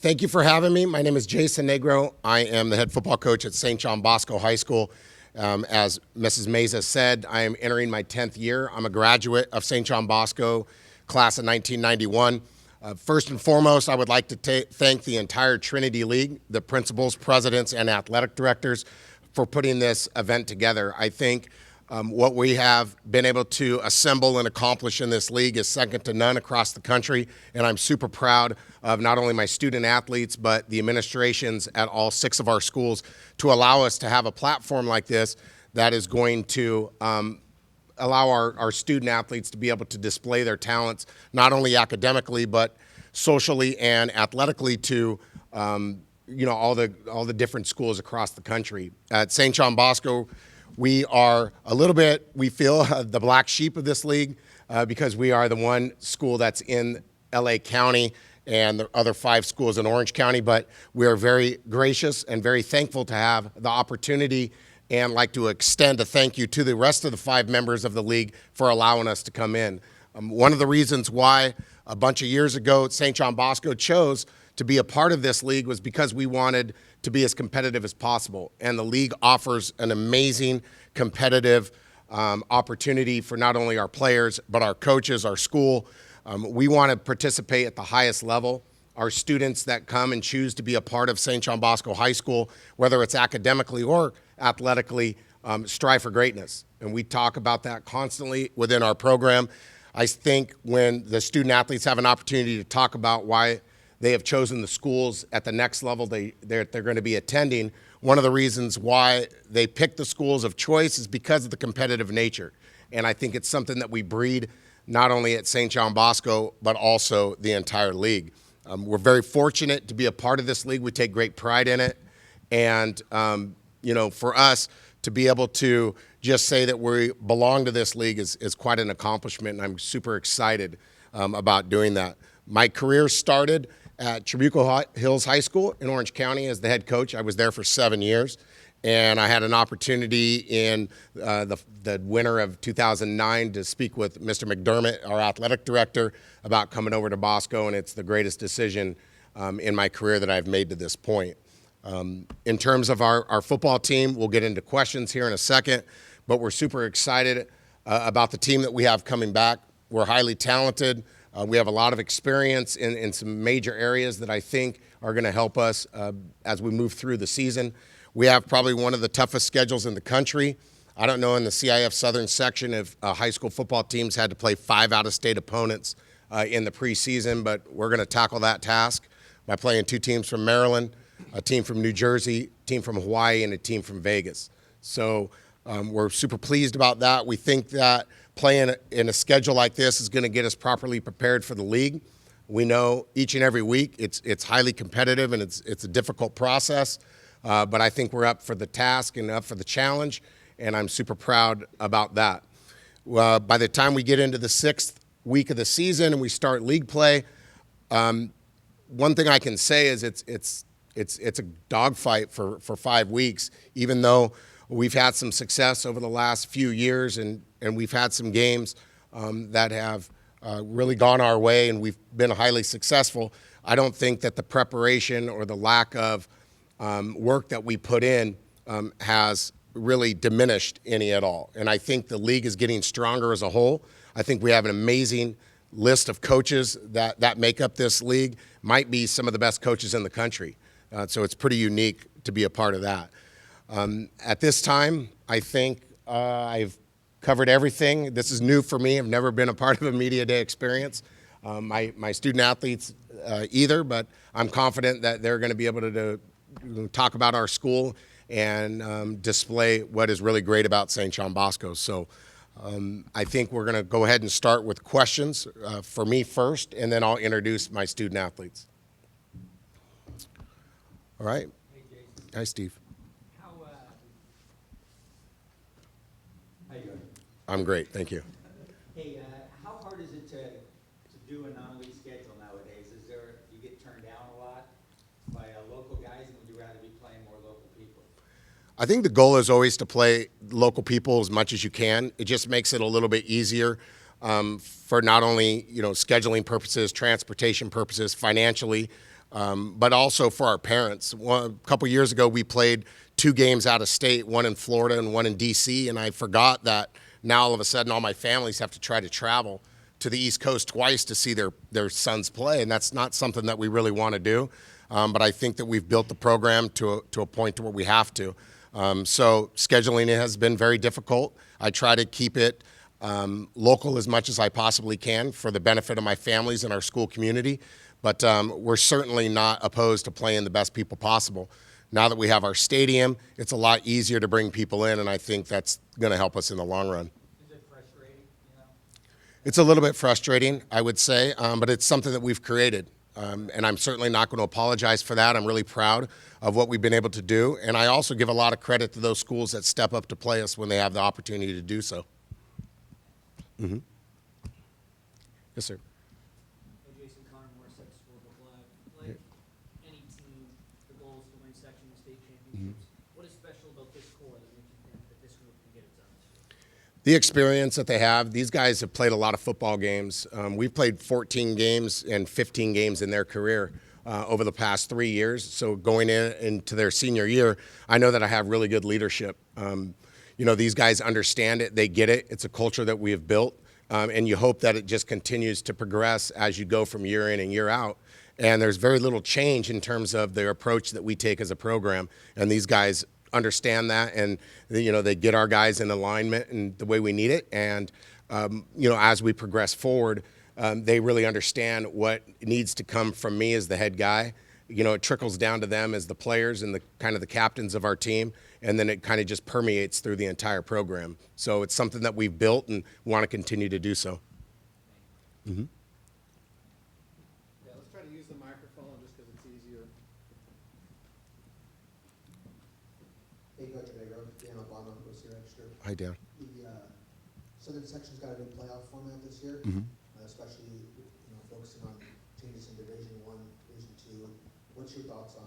Thank you for having me. My name is Jason Negro. I am the head football coach at St. John Bosco High School. As Mrs. Meza said, I am entering my 10th year. I'm a graduate of St. John Bosco, class of 1991. First and foremost, I would like to thank the entire Trinity League, the principals, presidents, and athletic directors for putting this event together. I think what we have been able to assemble and accomplish in this league is second to none across the country, and I'm super proud of not only my student athletes, but the administrations at all 6 of our schools to allow us to have a platform like this that is going to allow our student athletes to be able to display their talents, not only academically, but socially and athletically to all the different schools across the country. At St. John Bosco, we are a little bit, we feel, the black sheep of this league because we are the one school that's in LA County and the other 5 schools in Orange County, but we are very gracious and very thankful to have the opportunity and like to extend a thank you to the rest of the 5 members of the league for allowing us to come in. One of the reasons why a bunch of years ago St. John Bosco chose to be a part of this league was because we wanted to be as competitive as possible. And the league offers an amazing competitive opportunity for not only our players, but our coaches, our school. We want to participate at the highest level. Our students that come and choose to be a part of St. John Bosco High School, whether it's academically or athletically, strive for greatness. And we talk about that constantly within our program. I think when the student athletes have an opportunity to talk about why they have chosen the schools at the next level they're going to be attending, one of the reasons why they pick the schools of choice is because of the competitive nature. And I think it's something that we breed not only at St. John Bosco, but also the entire league. We're very fortunate to be a part of this league. We take great pride in it. And, for us to be able to just say that we belong to this league is quite an accomplishment, and I'm super excited about doing that. My career started at Trabuco Hills High School in Orange County as the head coach. I was there for 7 years, and I had an opportunity in the winter of 2009 to speak with Mr. McDermott, our athletic director, about coming over to Bosco, and it's the greatest decision in my career that I've made to this point. In terms of our football team, we'll get into questions here in a second, but we're super excited about the team that we have coming back. We're highly talented. We have a lot of experience in some major areas that I think are going to help us as we move through the season. We have probably one of the toughest schedules in the country. I don't know in the CIF Southern section if high school football teams had to play 5 out-of-state opponents in the preseason, but we're going to tackle that task by playing 2 teams from Maryland, a team from New Jersey, a team from Hawaii, and a team from Vegas. So we're super pleased about that. We think that playing in a schedule like this is going to get us properly prepared for the league. We know each and every week it's highly competitive and it's a difficult process, but I think we're up for the task and up for the challenge, and I'm super proud about that. By the time we get into the 6th week of the season and we start league play, one thing I can say is it's a dogfight for 5 weeks, even though we've had some success over the last few years and we've had some games that have really gone our way and we've been highly successful. I don't think that the preparation or the lack of work that we put in has really diminished any at all. And I think the league is getting stronger as a whole. I think we have an amazing list of coaches that make up this league, might be some of the best coaches in the country. So it's pretty unique to be a part of that. At this time, I think I've covered everything. This is new for me. I've never been a part of a media day experience. My student athletes either, but I'm confident that they're going to be able to talk about our school and display what is really great about St. John Bosco. So I think we're going to go ahead and start with questions for me first, and then I'll introduce my student athletes. All right. Hey, Jason. Hi, Steve. How you doing? I'm great, thank you. Hey, how hard is it to do a non-league schedule nowadays? Do you get turned down a lot by local guys, and would you rather be playing more local people? I think the goal is always to play local people as much as you can. It just makes it a little bit easier for not only scheduling purposes, transportation purposes, financially. but also for our parents. A couple years ago, we played 2 games out of state, one in Florida and one in D.C., and I forgot that now all of a sudden all my families have to try to travel to the East Coast twice to see their sons play, and that's not something that we really want to do. But I think that we've built the program to a point to where we have to. So scheduling it has been very difficult. I try to keep it local as much as I possibly can for the benefit of my families and our school community. But we're certainly not opposed to playing the best people possible. Now that we have our stadium, it's a lot easier to bring people in, and I think that's going to help us in the long run. Is it frustrating, you know? It's a little bit frustrating, I would say, but it's something that we've created. And I'm certainly not going to apologize for that. I'm really proud of what we've been able to do. And I also give a lot of credit to those schools that step up to play us when they have the opportunity to do so. Mm-hmm. Yes, sir. Hey, Jason Connor, Morissette School of the Flag. Like any team, the goal is to win section and state championships. What is special about this core that makes you think that this group can get it done this year? The experience that they have. These guys have played a lot of football games. We've played 14 games and 15 games in their career over the past 3 years. So going into their senior year, I know that I have really good leadership. These guys understand it. They get it. It's a culture that we have built. And you hope that it just continues to progress as you go from year in and year out. And there's very little change in terms of their approach that we take as a program. And these guys understand that, and they get our guys in alignment and the way we need it. And as we progress forward, they really understand what needs to come from me as the head guy. It trickles down to them as the players and the kind of the captains of our team, and then it kind of just permeates through the entire program. So it's something that we've built and want to continue to do so. Mm-hmm. Yeah, let's try to use the microphone just because it's easier. Hey, Coach Negro, Dan Obama was here extra. Hi, Dan. The Southern Section's got a new playoff format this year, especially focusing on changes in Division I, Division II. What's your thoughts on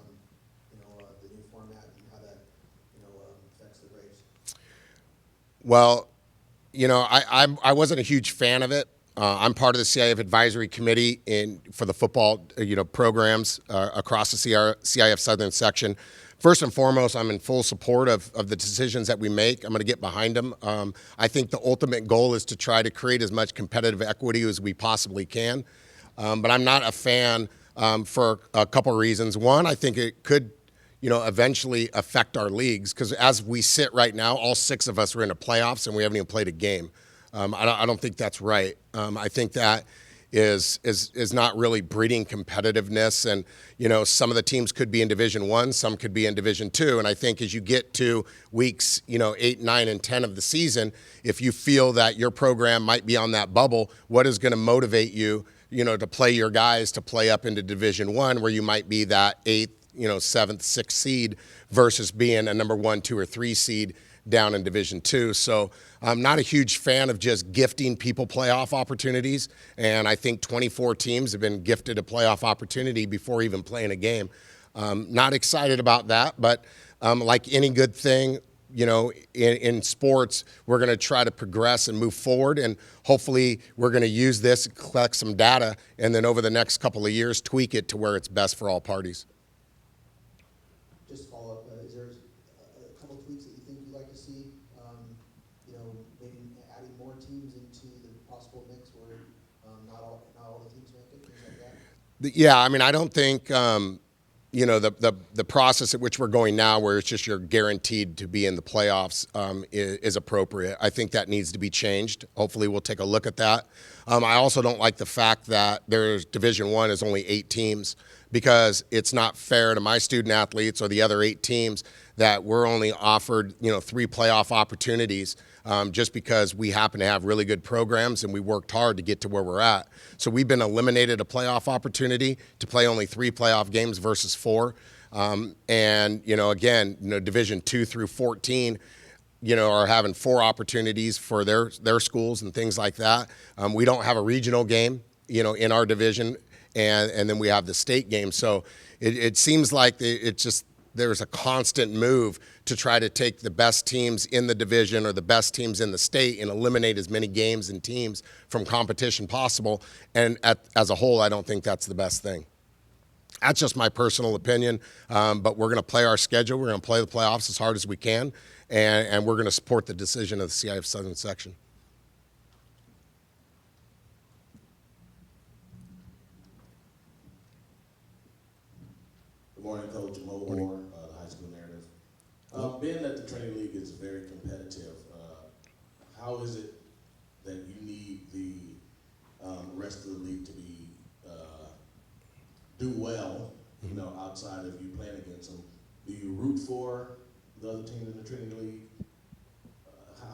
the new format and how that affects the Braves? Well, I wasn't a huge fan of it. I'm part of the CIF advisory committee for the football programs across the CIF Southern Section. First and foremost, I'm in full support of the decisions that we make. I'm going to get behind them. I think the ultimate goal is to try to create as much competitive equity as we possibly can. But I'm not a fan for a couple of reasons. One, I think it could eventually affect our leagues, because as we sit right now, all 6 of us are in the playoffs and we haven't even played a game. I don't think that's right. I think that is not really breeding competitiveness. And, some of the teams could be in Division I, some could be in Division II. And I think as you get to weeks, 8, 9, and 10 of the season, if you feel that your program might be on that bubble, what is going to motivate you, to play your guys to play up into Division I, where you might be that 8th, 7th, 6th seed versus being a number 1, 2, or 3 seed down in Division II. So I'm not a huge fan of just gifting people playoff opportunities, and I think 24 teams have been gifted a playoff opportunity before even playing a game. Not excited about that, but like any good thing, in sports, we're going to try to progress and move forward, and hopefully we're going to use this, collect some data, and then over the next couple of years tweak it to where it's best for all parties. Just follow up, is there a couple tweaks that you think you'd like to see? Maybe adding more teams into the possible mix where not all the teams make it, things like that? Yeah, I don't think the process at which we're going now, where it's just you're guaranteed to be in the playoffs, is appropriate. I think that needs to be changed. Hopefully we'll take a look at that. I also don't like the fact that there's Division I is only 8 teams, because it's not fair to my student athletes or the other 8 teams that we're only offered 3 playoff opportunities just because we happen to have really good programs and we worked hard to get to where we're at. So we've been eliminated a playoff opportunity to play only 3 playoff games versus 4. Division II through 14 are having 4 opportunities for their schools and things like that. We don't have a regional game in our division, and then we have the state game. So it seems like there's a constant move to try to take the best teams in the division or the best teams in the state and eliminate as many games and teams from competition possible. And as a whole, I don't think that's the best thing. That's just my personal opinion, but we're going to play our schedule. We're going to play the playoffs as hard as we can, and we're going to support the decision of the CIF Southern Section. Good morning, Coach. Mo Moore, the high school narrative. Being that the Trinity League is very competitive, how is it that you need the rest of the league to be do well, you know, outside of you playing against them? Do you root for the other teams in the Trinity League?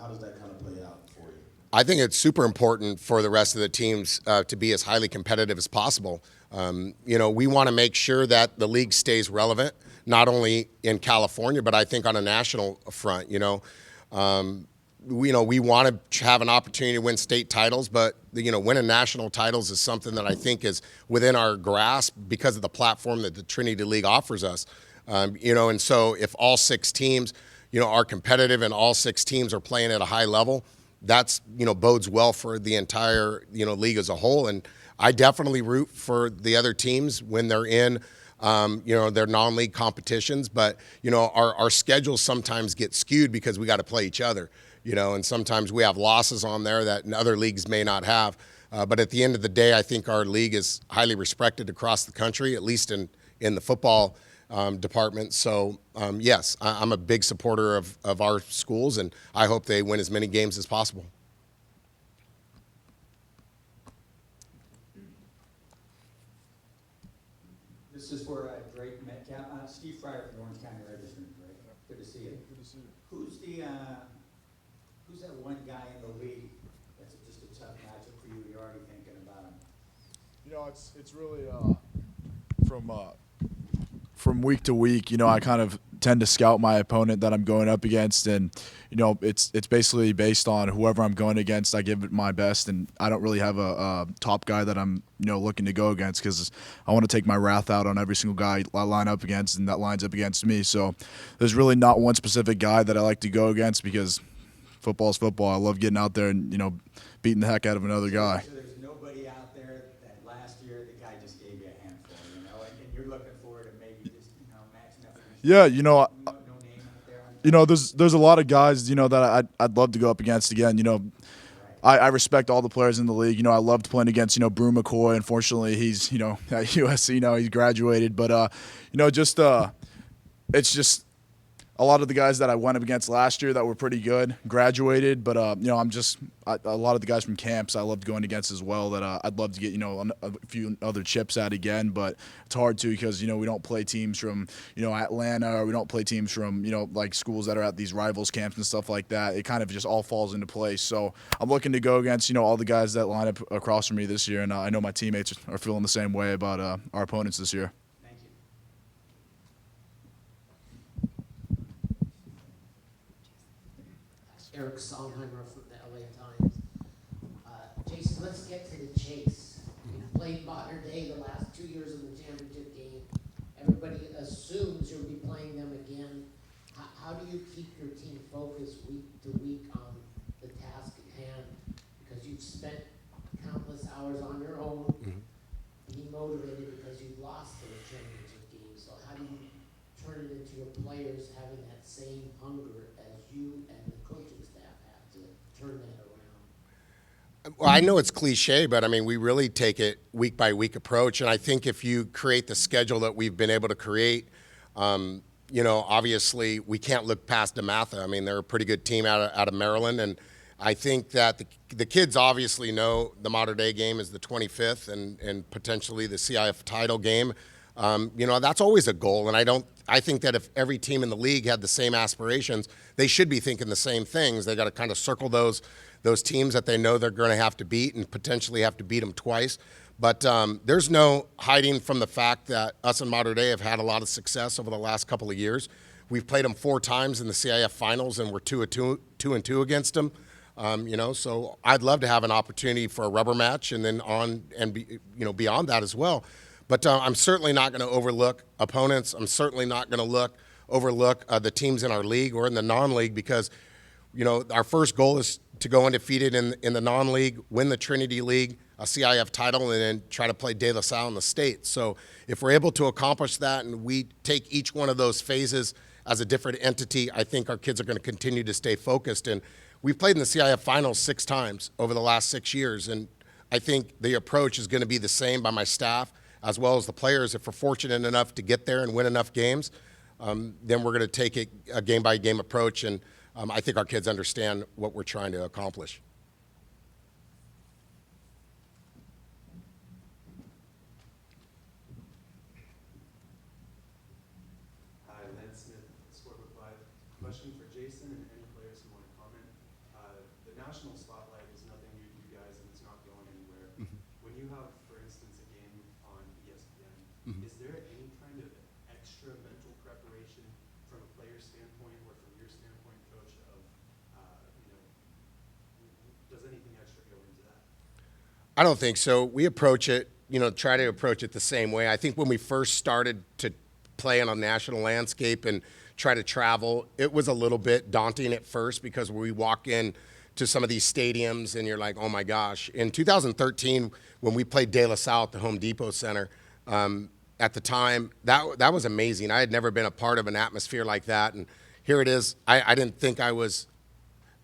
How does that kind of play out for you? I think it's super important for the rest of the teams to be as highly competitive as possible. You know, we want to make sure that the league stays relevant, not only in California, but I think on a national front. You know, we want to have an opportunity to win state titles, but winning national titles is something that I think is within our grasp because of the platform that the Trinity League offers us. And so if all 6 teams, are competitive and all 6 teams are playing at a high level, that's bodes well for the entire league as a whole. And I definitely root for the other teams when they're in their non-league competitions, but our schedules sometimes get skewed because we got to play each other. And sometimes we have losses on there that other leagues may not have. But at the end of the day, I think our league is highly respected across the country, at least in the football department. So, yes, I'm a big supporter of our schools, and I hope they win as many games as possible. This is for Drake Metcalf. Steve Fryer from the Orange County Register. Drake. Good to see you. Good to see you. Who's that one guy in the league that's just a tough matchup for you? You're already thinking about him. You know, it's really from week to week. I kind of tend to scout my opponent that I'm going up against, and it's basically based on whoever I'm going against. I give it my best, and I don't really have a top guy that I'm looking to go against because I want to take my wrath out on every single guy I line up against, and that lines up against me. So there's really not one specific guy that I like to go against because football's football. I love getting out there and beating the heck out of another guy. So there's nobody out there that last year the guy just gave you a handful, and you're looking forward to maybe just matching up against. Yeah, no name out there. There's a lot of guys that I'd love to go up against again. I respect all the players in the league. I loved playing against Brew McCoy. Unfortunately, he's at USC now. He's graduated, but it's just a lot of the guys that I went up against last year that were pretty good graduated. But a lot of the guys from camps I loved going against as well. That I'd love to get a few other chips at again. But it's hard to because we don't play teams from Atlanta, or we don't play teams from like schools that are at these rivals camps and stuff like that. It kind of just all falls into place. So I'm looking to go against all the guys that line up across from me this year, and I know my teammates are feeling the same way about our opponents this year. Thank you. Eric Songheimer from the LA Times. Jason, let's get to the chase. You've played modern day the last 2 years in the championship game. Everybody assumes you'll be playing them again. How do you keep your team focused week to week on the task at hand? Because you've spent countless hours on your own, being motivated because you've lost the championship game. So how do you turn it into your players having that same hunger as you and the coaching staff have to turn that around? Well, I know it's cliche, but I mean, we really take it week by week approach. And I think if you create the schedule that we've been able to create, obviously we can't look past DeMatha. I mean, they're a pretty good team out of Maryland. And I think that the kids obviously know the modern day game is the 25th and potentially the CIF title game. That's always a goal. And I think that if every team in the league had the same aspirations, they should be thinking the same things. They got to kind of circle those teams that they know they're going to have to beat and potentially have to beat them twice. But there's no hiding from the fact that us in modern day have had a lot of success over the last couple of years. We've played them 4 times in the CIF finals, and we're 2-2 against them. So I'd love to have an opportunity for a rubber match, and then beyond that as well. But I'm certainly not going to overlook opponents. I'm certainly not going to overlook the teams in our league or in the non-league because, our first goal is to go undefeated in the non-league, win the Trinity League, a CIF title and then try to play De La Salle in the state. So if we're able to accomplish that and we take each one of those phases as a different entity, I think our kids are going to continue to stay focused. And we've played in the CIF finals 6 times over the last 6 years, and I think the approach is going to be the same by my staff as well as the players. If we're fortunate enough to get there and win enough games, then we're going to take a game-by-game approach, and I think our kids understand what we're trying to accomplish. Hi, Lance Smith, Scorebook Live. Question for Jason and any players who want to comment. The national spotlight is nothing new to you guys, and it's not going anywhere. When you have, for instance, a game on ESPN, is there any kind of extra mental preparation from a player's standpoint or from your standpoint, Coach, of, does anything extra go into that? I don't think so. We approach it, try to approach it the same way. I think when we first started to play on a national landscape and try to travel, it was a little bit daunting at first because we walk in to some of these stadiums and you're like, oh my gosh. In 2013, when we played De La Salle at the Home Depot Center, at the time, that was amazing. I had never been a part of an atmosphere like that, and here it is. I didn't think I was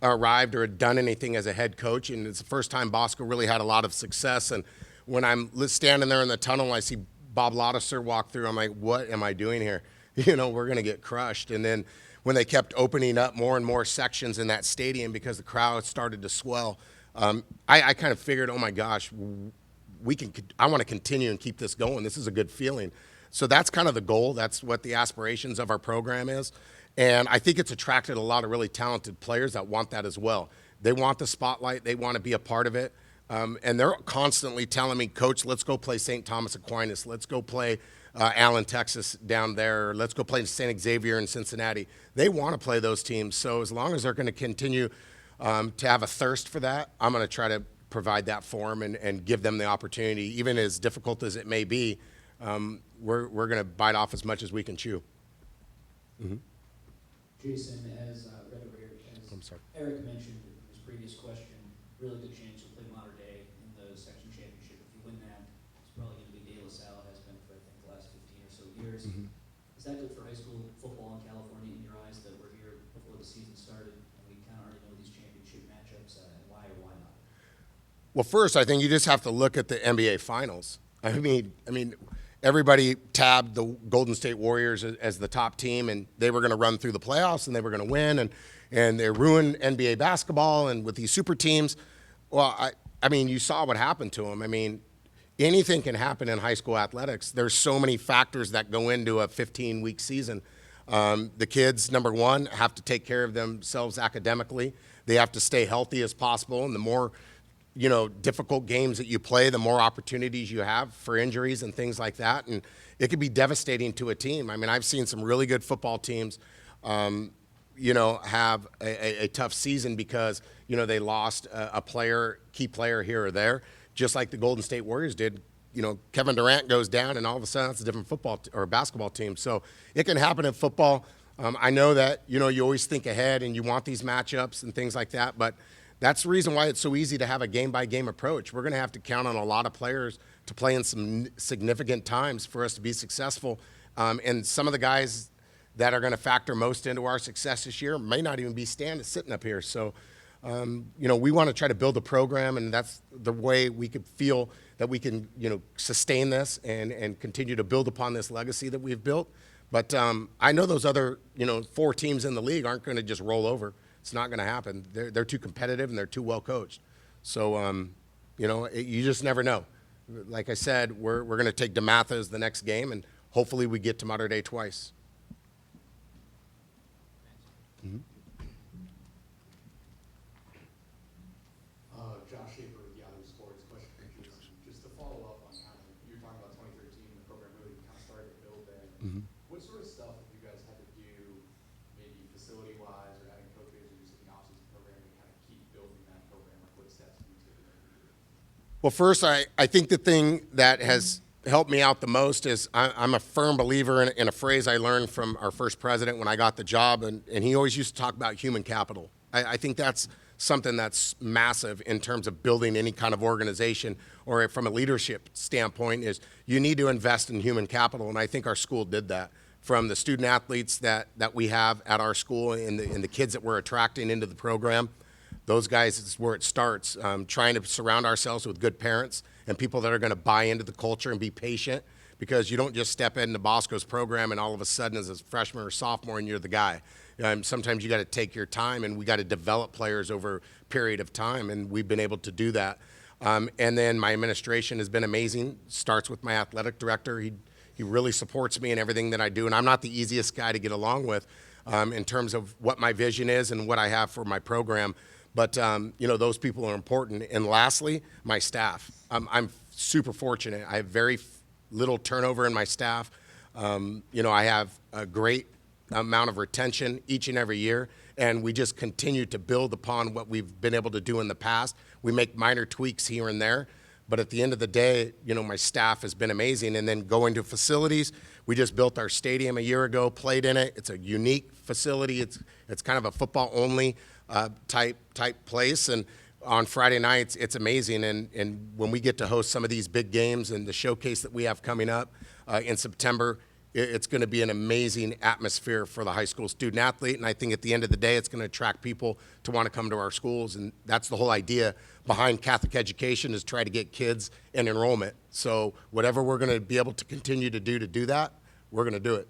arrived or had done anything as a head coach, and it's the first time Bosco really had a lot of success. And when I'm standing there in the tunnel, I see Bob Lautisser walk through. I'm like, what am I doing here? We're going to get crushed. And then when they kept opening up more and more sections in that stadium because the crowd started to swell, I kind of figured, oh my gosh, I want to continue and keep this going. This is a good feeling. So that's kind of the goal. That's what the aspirations of our program is. And I think it's attracted a lot of really talented players that want that as well. They want the spotlight. They want to be a part of it. And they're constantly telling me, Coach, let's go play St. Thomas Aquinas. Let's go play Allen, Texas down there. Let's go play St. Xavier in Cincinnati. They want to play those teams. So as long as they're going to continue to have a thirst for that, I'm going to try to provide that for them and give them the opportunity. Even as difficult as it may be, we're going to bite off as much as we can chew. Mm-hmm. Jason, as I'm sorry. Eric mentioned in his previous question, really good chance you'll play Mater Dei in the section championship. If you win that, it's probably going to be De La Salle, has been for I think the last 15 or so years. Is that good for high school football in California in your eyes that we're here before the season started and we kind of already know these championship matchups and why or why not? Well, first, I think you just have to look at the NBA Finals. I mean, everybody tabbed the Golden State Warriors as the top team, and they were going to run through the playoffs, and they were going to win, and they ruined NBA basketball, and with these super teams. Well, I mean, you saw what happened to them. I mean, anything can happen in high school athletics. There's so many factors that go into a 15-week season. The kids, number one, have to take care of themselves academically. They have to stay healthy as possible, and the more difficult games that you play, the more opportunities you have for injuries and things like that. And it could be devastating to a team. I mean, I've seen some really good football teams, have a tough season because, they lost a key player here or there, just like the Golden State Warriors did. Kevin Durant goes down and all of a sudden it's a different football or basketball team. So it can happen in football. I know that, you always think ahead and you want these matchups and things like that, but that's the reason why it's so easy to have a game-by-game approach. We're going to have to count on a lot of players to play in some significant times for us to be successful. And some of the guys that are going to factor most into our success this year may not even be sitting up here. So, we want to try to build a program, and that's the way we could feel that we can, sustain this and continue to build upon this legacy that we've built. But I know those other, 4 teams in the league aren't going to just roll over. It's not going to happen. They're too competitive and they're too well coached. So, you just never know. Like I said, we're going to take DeMatha as the next game, and hopefully we get to Mater Dei twice. Mm-hmm. Josh Schaefer with Yahoo Sports. Question for Jason. Just to follow up on kind of, you were talking about 2013, the program really kind of started to build then. Mm-hmm. What sort of stuff have you guys had to do, maybe facility-wise or having coaches or just in the off-season program to kind of keep building that program? Like what steps have you taken over the years? Well, first, I think the thing that has helped me out the most is I'm a firm believer in a phrase I learned from our first president when I got the job, and he always used to talk about human capital. I think that's something that's massive in terms of building any kind of organization or from a leadership standpoint is you need to invest in human capital, and I think our school did that. From the student athletes that we have at our school and the kids that we're attracting into the program, those guys is where it starts. Trying to surround ourselves with good parents and people that are going to buy into the culture and be patient, because you don't just step into Bosco's program and all of a sudden as a freshman or sophomore and you're the guy. Sometimes you got to take your time, and we got to develop players over a period of time, and we've been able to do that. And then my administration has been amazing. Starts with my athletic director. He really supports me in everything that I do, and I'm not the easiest guy to get along with in terms of what my vision is and what I have for my program. But those people are important. And lastly, my staff. I'm super fortunate. I have very little turnover in my staff. I have a great amount of retention each and every year, and we just continue to build upon what we've been able to do in the past. We make minor tweaks here and there, but at the end of the day, my staff has been amazing. And then going to facilities, we just built our stadium a year ago, played in it. It's a unique facility. It's kind of a football only type place, and on Friday nights, it's amazing. And when we get to host some of these big games and the showcase that we have coming up in September, it's going to be an amazing atmosphere for the high school student athlete. And I think at the end of the day, it's going to attract people to want to come to our schools. And that's the whole idea behind Catholic education, is try to get kids in enrollment. So whatever we're going to be able to continue to do that, we're going to do it.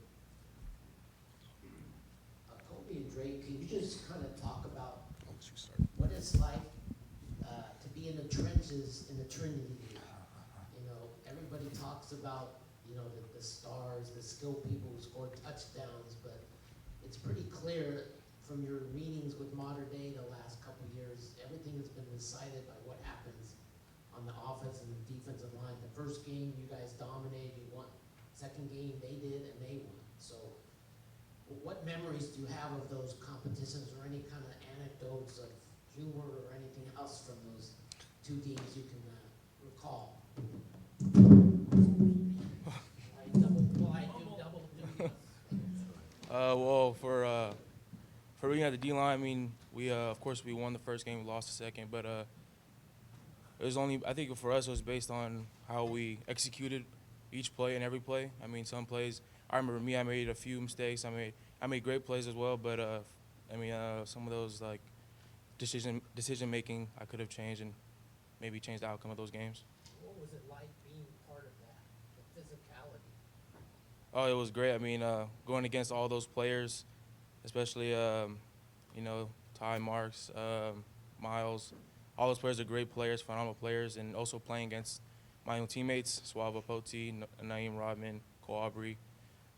Kobe and Drake, can you just kind of talk about what it's like to be in the trenches in the Trinity League? Everybody talks about the stars, the skilled people who score touchdowns, but it's pretty clear from your meetings with Modern Day the last couple of years, everything has been decided by what happens on the offense and the defensive line. The first game, you guys dominated, you won. Second game, they did, and they won. So what memories do you have of those competitions, or any kind of anecdotes of humor or anything else from those two teams you can recall? Well, for being at the D-line, I mean, we of course we won the first game, we lost the second, but it was only, I think for us, it was based on how we executed each play and every play. I mean, some plays, I remember I made a few mistakes. I made great plays as well, but some of those like decision making I could have changed and maybe changed the outcome of those games. What was it like being part of that, the physicality? Oh, it was great. I mean, going against all those players, especially, Ty Marks, Miles, all those players are great players, phenomenal players, and also playing against my own teammates, Suava Poti, Naeem Rodman, Cole Aubrey,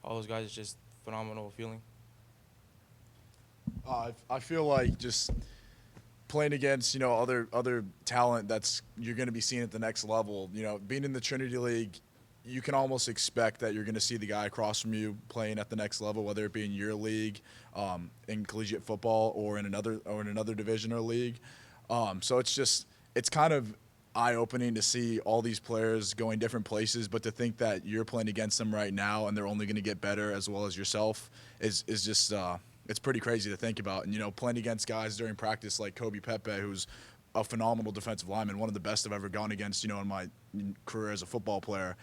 all those guys, is just phenomenal feeling. I feel like just playing against other talent that's you're going to be seeing at the next level. Being in the Trinity League, you can almost expect that you're going to see the guy across from you playing at the next level, whether it be in your league, in collegiate football, or in another division or league. So it's kind of eye-opening to see all these players going different places, but to think that you're playing against them right now and they're only going to get better as well as yourself is just it's pretty crazy to think about. And playing against guys during practice like Kobe Pepe, who's a phenomenal defensive lineman, one of the best I've ever gone against, in my career as a football player.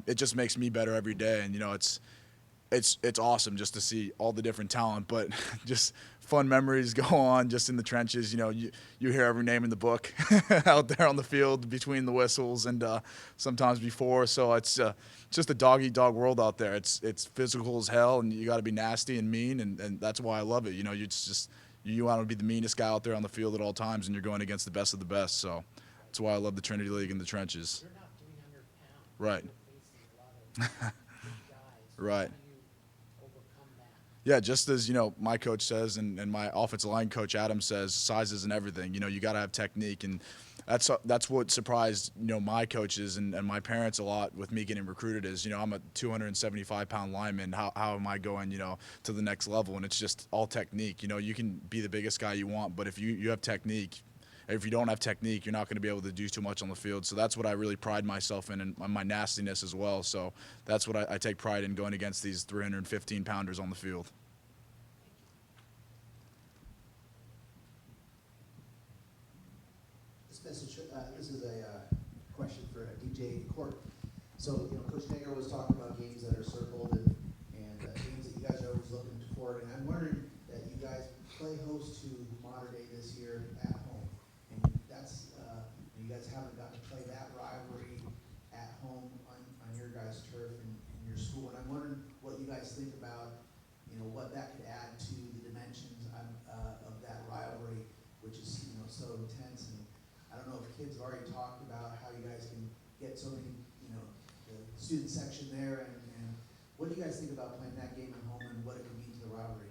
It just makes me better every day, and it's awesome just to see all the different talent, but just fun memories go on just in the trenches. You hear every name in the book out there on the field between the whistles and sometimes before. So it's just a dog-eat-dog world out there. It's physical as hell, and you got to be nasty and mean, and that's why I love it. You want to be the meanest guy out there on the field at all times, and you're going against the best of the best. So that's why I love the Trinity League in the trenches. You're not 300 pounds. Right. You're facing a lot of big guys. Right. How do you overcome that? Yeah, just as my coach says, and my offensive line coach Adam says, size isn't everything. You got to have technique, and that's what surprised my coaches and my parents a lot with me getting recruited. Is I'm a 275-pound lineman. How am I going to the next level? And it's just all technique. You can be the biggest guy you want, but if you have technique. If you don't have technique, you're not going to be able to do too much on the field. So that's what I really pride myself in, and my nastiness as well. So that's what I take pride in, going against these 315-pounders on the field. So, Coach Negro was talking about games that are circled and games that you guys are always looking forward. And I'm wondering that you guys play host to Mater Dei this year at home. And that's, you guys haven't gotten to play that rivalry at home on your guys' turf in your school. And I'm wondering what you guys think about, what that could add to the dimensions of that rivalry, which is, so intense. And I don't know if kids have already talked about how you guys can get so many, the student section there, and what do you guys think about playing that game at home and what it could mean to the rivalry?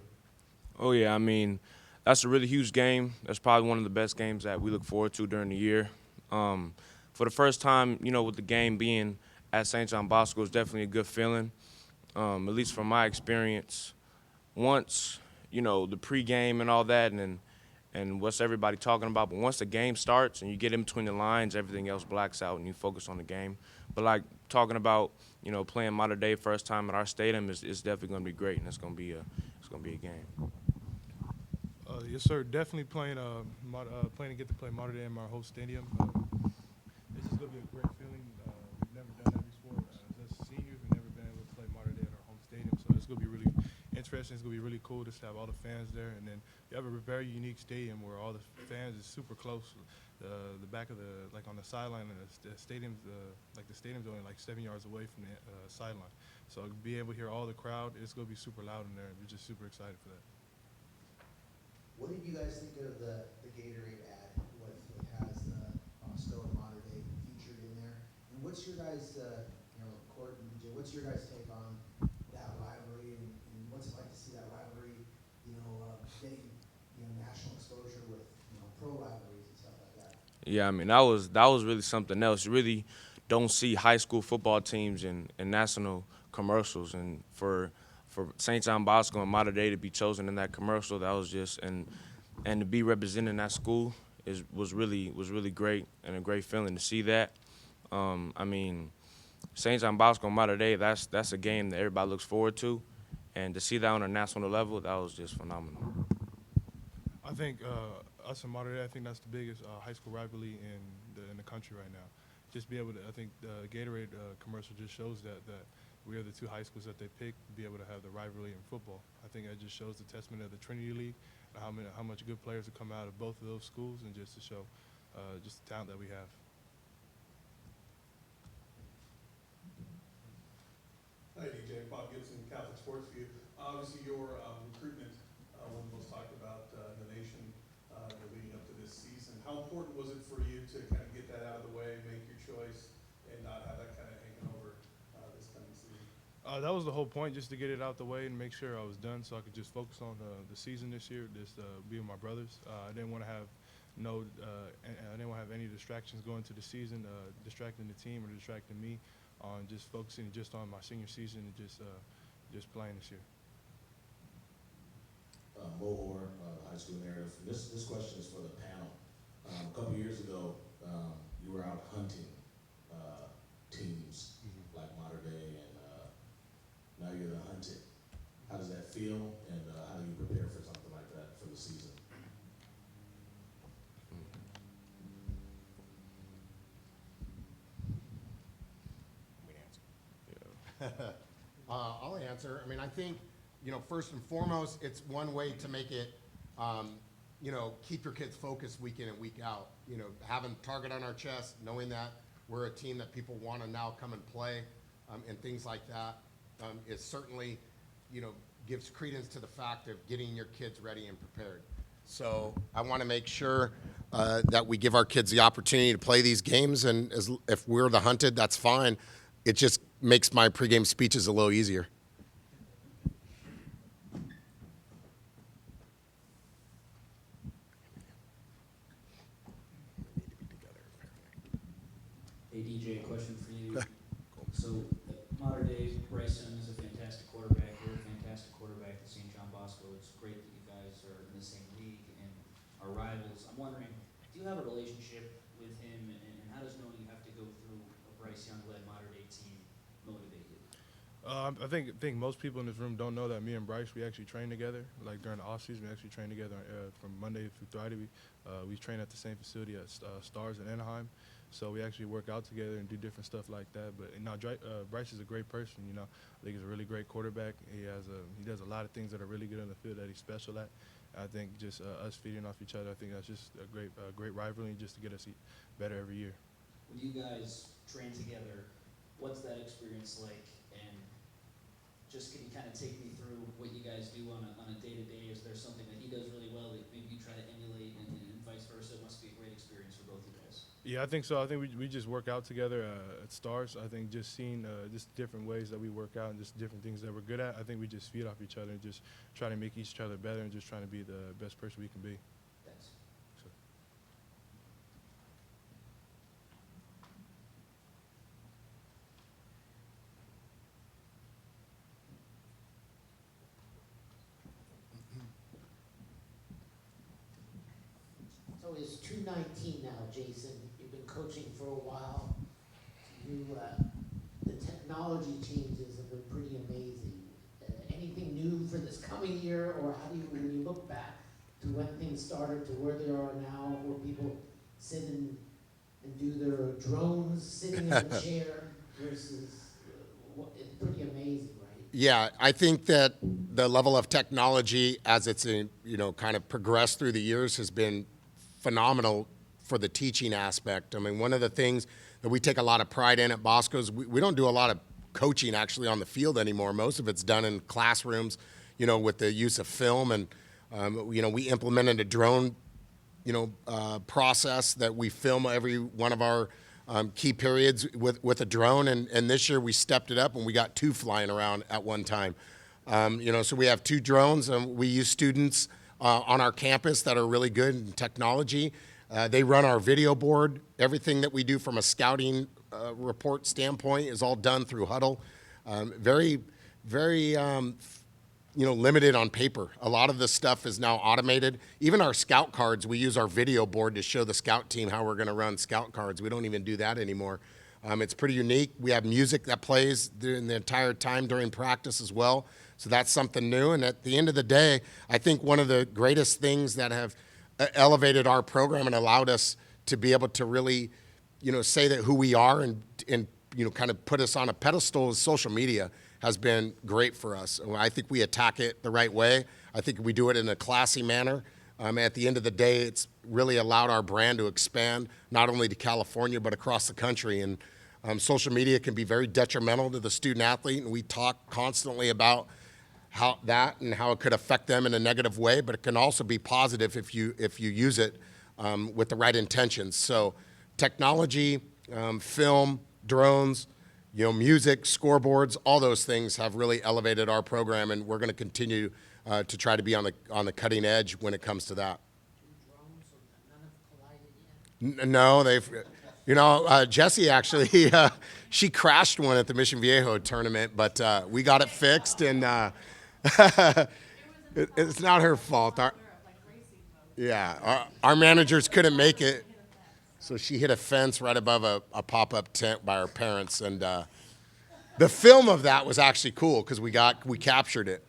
Oh yeah, I mean, that's a really huge game. That's probably one of the best games that we look forward to during the year. For the first time, with the game being at St. John Bosco, it's definitely a good feeling. At least from my experience, once the pregame and all that, and what's everybody talking about. But once the game starts and you get in between the lines, everything else blacks out and you focus on the game. But like talking about, playing Mater Dei first time at our stadium is definitely going to be great, and it's going to be a game. Yes, sir. Definitely playing to get to play Mater Dei in our host stadium. It's just going to be a great feeling. We've never done that before. As seniors, we've never been able to play Mater Dei at our home stadium, so it's going to be really interesting. It's going to be really cool just to have all the fans there, and then we have a very unique stadium where all the fans is super close. The back of on the sideline, and the stadium's only like 7 yards away from the sideline. So to be able to hear all the crowd, it's going to be super loud in there. We're just super excited for that. What did you guys think of the Gatorade ad? What it has Bosco and Mater Dei featured in there? And what's your guys, Court and DJ, what's your guys' take on that rivalry and what's it like to see that rivalry, getting national exposure with pro rivalries and stuff like that? Yeah, I mean, that was really something else. You really don't see high school football teams in national commercials, and for St. John Bosco and Mater Dei to be chosen in that commercial, that was just and to be representing that school was really great, and a great feeling to see that. I mean, St. John Bosco and Mater Dei, that's a game that everybody looks forward to, and to see that on a national level, that was just phenomenal. I think us and Mater Dei, I think that's the biggest high school rivalry in the country right now. Just be able to, I think the Gatorade commercial just shows that we are the two high schools that they picked to be able to have the rivalry in football. I think that just shows the testament of the Trinity League, and how much good players have come out of both of those schools, and just to show just the talent that we have. Hi, DJ. Bob Gibson, Catholic Sports View. Obviously, your recruitment, one of the most talked about in the nation leading up to this season. How important was it for you to kind of get that out of the way, make your choice, and not have that kind of hanging over this coming season? That was the whole point, just to get it out the way and make sure I was done, so I could just focus on the season this year, just be with my brothers. I didn't want to have I didn't want to have any distractions going to the season, distracting the team or distracting me, on just focusing just on my senior season and just playing this year. Mo Orr, High School Narrative. This question is for the panel. A couple years ago, you were out hunting teams like Mater Dei, and now you're the hunted. How does that feel, and how do you prepare for something like that for the season? I'll answer. I mean, I think, first and foremost, it's one way to make it, keep your kids focused week in and week out. Having a target on our chest, knowing that we're a team that people want to now come and play, and things like that, is certainly, gives credence to the fact of getting your kids ready and prepared. So I want to make sure that we give our kids the opportunity to play these games, and if we're the hunted, that's fine. It just makes my pregame speeches a little easier. Hey DJ, a question for you. So Mater Dei, Bryson is a fantastic quarterback. You're a fantastic quarterback at St. John Bosco. It's great that you guys are in the same league and are rivals. I'm wondering, do you have a relationship with him, and how does knowing you have to go through a Bryce Young-led Mater Dei team motivate you? I think most people in this room don't know that me and Bryce, we actually train together. Like during the off season, we actually train together from Monday through Friday. We train at the same facility at Stars in Anaheim. So we actually work out together and do different stuff like that. But no, Bryce is a great person. You know, I think he's a really great quarterback. He does a lot of things that are really good on the field that he's special at. I think just us feeding off each other, I think that's just a great rivalry just to get us better every year. When you guys train together, what's that experience like? And just can you kind of take me through what you guys do on a day-to-day? Is there something that he does really well that maybe you try to emulate and vice versa? It must be a great experience for both you guys. Yeah, I think so. I think we just work out together at Stars. I think just seeing just different ways that we work out and just different things that we're good at, I think we just feed off each other and just try to make each other better and just trying to be the best person we can be. Thanks. So. So it's 219 now, Jason. You've been coaching for a while. The technology changes have been pretty amazing. Anything new for this coming year, or how do you, when you look back to when things started to where they are now, where people sit and do their drones sitting in a chair versus, it's pretty amazing, right? Yeah, I think that the level of technology as it's kind of progressed through the years has been phenomenal for the teaching aspect. I mean, one of the things that we take a lot of pride in at Bosco is we don't do a lot of coaching actually on the field anymore. Most of it's done in classrooms, with the use of film. And, we implemented a drone, process that we film every one of our key periods with a drone. And this year we stepped it up and we got 2 flying around at one time. So we have 2 drones and we use students on our campus that are really good in technology. They run our video board. Everything that we do from a scouting report standpoint is all done through Huddle. Very limited on paper. A lot of the stuff is now automated. Even our scout cards, we use our video board to show the scout team how we're going to run scout cards. We don't even do that anymore. It's pretty unique. We have music that plays during the entire time during practice as well. So that's something new. And at the end of the day, I think one of the greatest things that have elevated our program and allowed us to be able to really, say that who we are and kind of put us on a pedestal is social media has been great for us. I think we attack it the right way. I think we do it in a classy manner. At the end of the day, it's really allowed our brand to expand not only to California but across the country. And social media can be very detrimental to the student athlete, and we talk constantly about how it could affect them in a negative way, but it can also be positive if you use it with the right intentions. So technology, film, drones, music, scoreboards, all those things have really elevated our program, and we're going to continue to try to be on the cutting edge when it comes to that. No, Jessie actually, she crashed one at the Mission Viejo tournament, but we got it fixed, and it's not her fault. Our managers couldn't make it, so she hit a fence right above a pop-up tent by her parents, and the film of that was actually cool because we captured it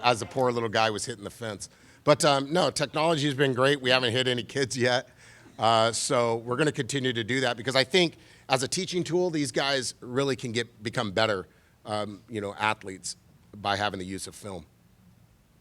as the poor little guy was hitting the fence. But no, technology has been great. We haven't hit any kids yet, so we're going to continue to do that because I think as a teaching tool, these guys really can become better, athletes by having the use of film.